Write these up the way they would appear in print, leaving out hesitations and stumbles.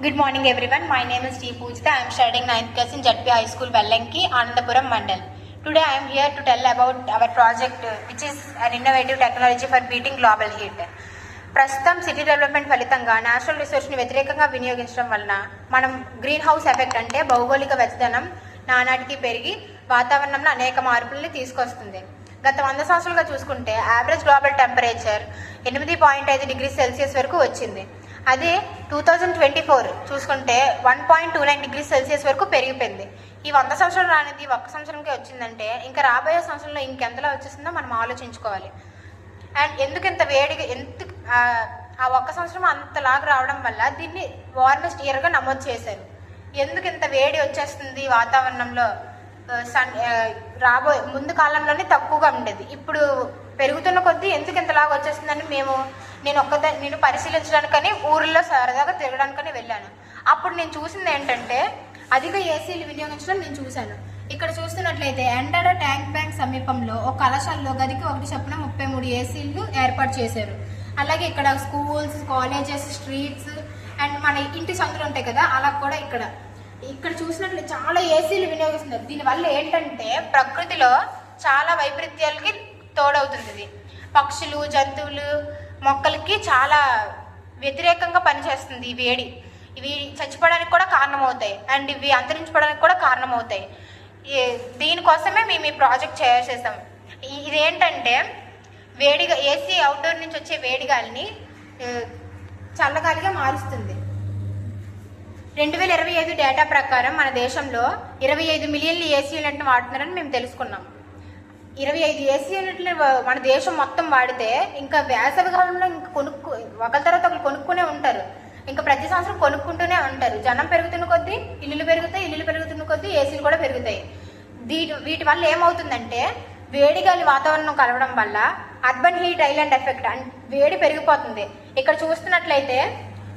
Good morning everyone. My name is T. Pujita. I am studying 9th class in ZP High School, Vellanki, Anandapuram Mandal. Today I am here to tell about our project which is an innovative technology for beating global heat. ప్రస్తుతం city development ఫలితంగా natural రిసోర్స్ని వ్యతిరేకంగా వినియోగించడం వలన మనం green house effect అంటే భౌగోళిక వెచ్చదనం నానాటికి పెరిగి వాతావరణంలో అనేక మార్పుల్ని తీసుకొస్తుంది. గత 100 సంవత్సరాలుగా చూసుకుంటే average global temperature 8.5 degree Celsius వరకు వచ్చింది. అదే 2024 చూసుకుంటే 1.29 డిగ్రీ సెల్సియస్ వరకు పెరిగిపోయింది. ఈ 100 సంవత్సరాలు రానిది ఒక్క సంవత్సరంకే వచ్చిందంటే ఇంకా రాబోయే సంవత్సరంలో ఇంకెంతలా వచ్చేస్తుందో మనం ఆలోచించుకోవాలి. అండ్ ఎందుకు ఇంత వేడిగా ఆ ఒక్క సంవత్సరం అంతలాగా రావడం వల్ల దీన్ని వార్మెస్ట్ ఇయర్గా నమోదు చేశారు. ఎందుకు ఇంత వేడి వచ్చేస్తుంది వాతావరణంలో? ముందు కాలంలోనే తక్కువగా ఉండేది, ఇప్పుడు పెరుగుతున్న కొద్దీ ఎందుకు ఇంతలాగా వచ్చేస్తుందని నేను పరిశీలించడానికని ఊర్లో సరదాగా తిరగడానికని వెళ్ళాను. అప్పుడు నేను చూసింది ఏంటంటే అధిక ఏసీలు వినియోగించడం నేను చూశాను. ఇక్కడ చూస్తున్నట్లయితే ఎండాడ ట్యాంక్ బ్యాంక్ సమీపంలో ఒక కళాశాలలో గదికి 1 చొప్పున 33 ఏసీలు ఏర్పాటు చేశారు. అలాగే ఇక్కడ స్కూల్స్, కాలేజెస్, స్ట్రీట్స్ అండ్ మన ఇంటి సందులు ఉంటాయి కదా, అలా కూడా ఇక్కడ చూసినట్లయితే చాలా ఏసీలు వినియోగిస్తున్నారు. దీనివల్ల ఏంటంటే ప్రకృతిలో చాలా వైపరీత్యాలకి తోడవుతుంది. పక్షులు, జంతువులు, మొక్కలకి చాలా వ్యతిరేకంగా పనిచేస్తుంది ఈ వేడి. ఇవి చచ్చిపోవడానికి కూడా కారణమవుతాయి అండ్ ఇవి అంతరించిపోవడానికి కూడా కారణమవుతాయి. దీనికోసమే మేము ఈ ప్రాజెక్ట్ చేసాం. ఇదేంటంటే వేడిగా ఏసీ అవుట్డోర్ నుంచి వచ్చే వేడిగాలిని చల్లగాలిగా మారుస్తుంది. 2025 డేటా ప్రకారం మన దేశంలో 25 మిలియన్ల ఏసీ యూనిట్ను వాడుతున్నారని మేము తెలుసుకున్నాం. 25 ఏసీ యూనిట్లు మన దేశం మొత్తం వాడితే ఇంకా వేసవి కాలంలో ఇంకా ఒకరి తర్వాత ఒకరు కొనుక్కునే ఉంటారు. ఇంకా ప్రతి సంవత్సరం కొనుక్కుంటూనే ఉంటారు. జనం పెరుగుతున్న కొద్దీ ఇల్లులు పెరుగుతున్న కొద్దీ ఏసీలు కూడా పెరుగుతాయి. వీటి వల్ల ఏమవుతుందంటే వేడిగాలి వాతావరణం కలవడం వల్ల అర్బన్ హీట్ ఐలాండ్ ఎఫెక్ట్ వేడి పెరిగిపోతుంది. ఇక్కడ చూస్తున్నట్లయితే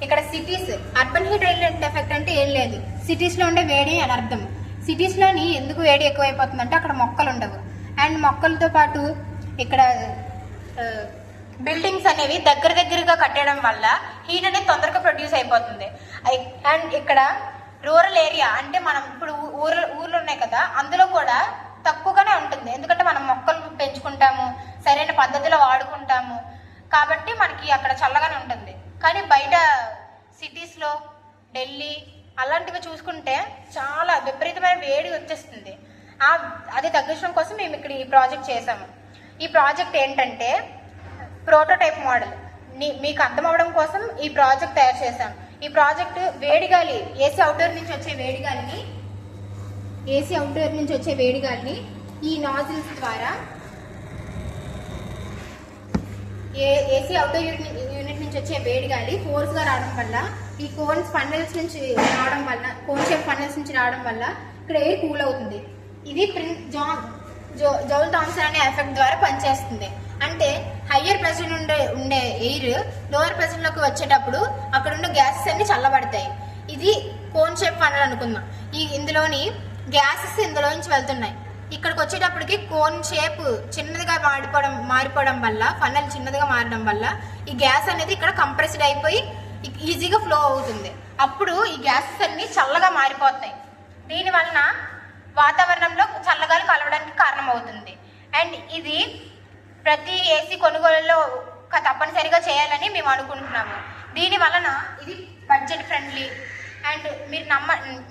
ఇక్కడ cities, urban heat island effect అంటే ఏం లేదు, సిటీస్లో ఉండే వేడి అని అర్థం. సిటీస్లోని ఎందుకు వేడి ఎక్కువైపోతుందంటే అక్కడ మొక్కలు ఉండవు అండ్ మొక్కలతో పాటు ఇక్కడ బిల్డింగ్స్ అనేవి దగ్గరగా కట్టడం వల్ల హీట్ అనేది తొందరగా ప్రొడ్యూస్ అయిపోతుంది. అండ్ ఇక్కడ రూరల్ ఏరియా అంటే మనం ఇప్పుడు ఊర్లు ఉన్నాయి కదా, అందులో కూడా తక్కువగానే ఉంటుంది. ఎందుకంటే మనం మొక్కలు పెంచుకుంటాము, సరైన పద్ధతిలో వాడుకుంటాము కాబట్టి మనకి అక్కడ చల్లగానే ఉంటుంది. కానీ బయట సిటీస్లో, ఢిల్లీ అలాంటివి చూసుకుంటే చాలా విపరీతమైన వేడి వచ్చేస్తుంది. అది తగ్గించడం కోసం మేము ఇక్కడ ఈ ప్రాజెక్ట్ చేసాము. ఈ ప్రాజెక్ట్ ఏంటంటే ప్రోటోటైప్ మోడల్. మీకు అర్థం అవ్వడం కోసం ఈ ప్రాజెక్ట్ తయారు చేసాం. ఈ ప్రాజెక్ట్ వేడిగాలి ఏసీ అవుట్డోర్ నుంచి వచ్చే వేడిగాలిని ఈ నాజిల్స్ ద్వారా ఏసీ అవుట్డోర్ యూనిట్ నుంచి వచ్చే వేడిగాలి ఫోర్స్గా రావడం వల్ల ఈ కోన్ షేప్ ఫన్నెల్స్ నుంచి రావడం వల్ల ఇక్కడ ఎయిర్ కూల్ అవుతుంది. ఇది జౌల్ థామ్సన్ అనే ఎఫెక్ట్ ద్వారా పనిచేస్తుంది. అంటే హయ్యర్ ప్రెషర్ ఉండే ఎయిర్ లోవర్ ప్రెషర్లోకి వచ్చేటప్పుడు అక్కడ ఉండే గ్యాసెస్ అన్ని చల్లబడతాయి. ఇది కోన్ షేప్ ఫన్నెల్ అనుకుందాం. ఇందులోని గ్యాసెస్ ఇందులో నుంచి వెళ్తున్నాయి. ఇక్కడికి వచ్చేటప్పటికి కోన్ షేప్ చిన్నదిగా మారిపోవడం వల్ల, ఫన్నెల్ చిన్నదిగా మారడం వల్ల ఈ గ్యాస్ అనేది ఇక్కడ కంప్రెస్డ్ అయిపోయి ఈజీగా ఫ్లో అవుతుంది. అప్పుడు ఈ గ్యాసెస్ అన్ని చల్లగా మారిపోతాయి. దీనివలన వాతావరణంలో చల్లగాలి కలవడానికి కారణమవుతుంది. అండ్ ఇది ప్రతి ఏసీ కొనుగోలులో తప్పనిసరిగా చేయాలని మేము అనుకుంటున్నాము. దీని వలన ఇది బడ్జెట్ ఫ్రెండ్లీ. అండ్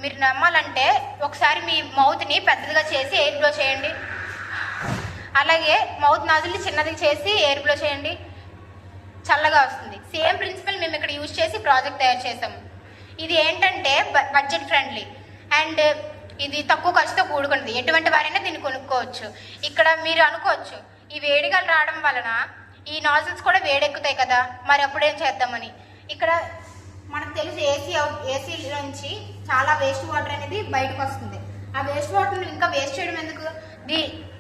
మీరు నమ్మాలంటే ఒకసారి మీ మౌత్ని పెద్దదిగా చేసి ఎయిర్ బ్లో చేయండి. అలాగే మౌత్ నాజిల్ని చిన్నదిగా చేసి ఎయిర్ బ్లో చేయండి, చల్లగా వస్తుంది. సేమ్ ప్రిన్సిపల్ మేము ఇక్కడ యూజ్ చేసి ప్రాజెక్ట్ తయారు చేసాము. ఇది ఏంటంటే బడ్జెట్ ఫ్రెండ్లీ అండ్ ఇది తక్కువ ఖర్చుతో కూడుకున్నది. ఎటువంటి వారైనా దీన్ని కొనుక్కోవచ్చు. ఇక్కడ మీరు అనుకోవచ్చు ఈ వేడిగాలు రావడం వలన ఈ నాజిల్స్ కూడా వేడెక్కుతాయి కదా, మరి అప్పుడేం చేద్దామని. ఇక్కడ మనకు తెలుసు ఏసీ నుంచి చాలా వేస్ట్ వాటర్ అనేది బయటకు వస్తుంది. ఆ వేస్ట్ వాటర్ని ఇంకా వేస్ట్ చేయడం ఎందుకు?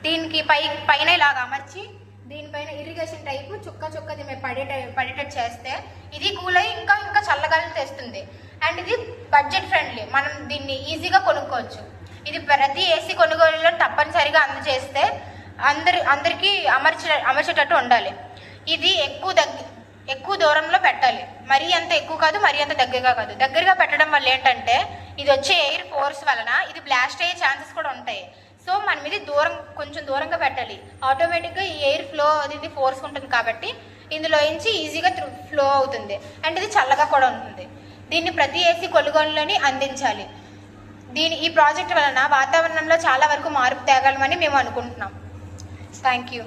దీనికి పైన ఇలాగా అమర్చి దీనిపైన ఇరిగేషన్ టైపు చుక్క దీని పడేటట్టు చేస్తే ఇది కూల్ అయ్యి ఇంకా చల్లగాలి తెస్తుంది. అండ్ ఇది బడ్జెట్ ఫ్రెండ్లీ, మనం దీన్ని ఈజీగా కొనుక్కోవచ్చు. ఇది ప్రతి ఏసీ కొనుగోలులో తప్పనిసరిగా అందజేస్తే అందరికీ అమర్చేటట్టు ఉండాలి. ఇది ఎక్కువ దూరంలో పెట్టాలి. మరీ అంత ఎక్కువ కాదు, మరీ అంత దగ్గరగా కాదు. దగ్గరగా పెట్టడం వల్ల ఏంటంటే ఇది వచ్చే ఎయిర్ ఫోర్స్ వలన ఇది బ్లాస్ట్ అయ్యే ఛాన్సెస్ కూడా ఉంటాయి. సో మనం ఇది కొంచెం దూరంగా పెట్టాలి. ఆటోమేటిక్గా ఈ ఎయిర్ ఫ్లో అది ఫోర్స్ ఉంటుంది కాబట్టి ఇందులో నుంచి ఈజీగా ఫ్లో అవుతుంది. అండ్ ఇది చల్లగా కూడా ఉంటుంది. దీన్ని ప్రతి ఏసీ కొనుగోలులోని అందించాలి. ఈ ప్రాజెక్ట్ వలన వాతావరణంలో చాలా వరకు మార్పు తేగలమని మేము అనుకుంటున్నాం. Thank you.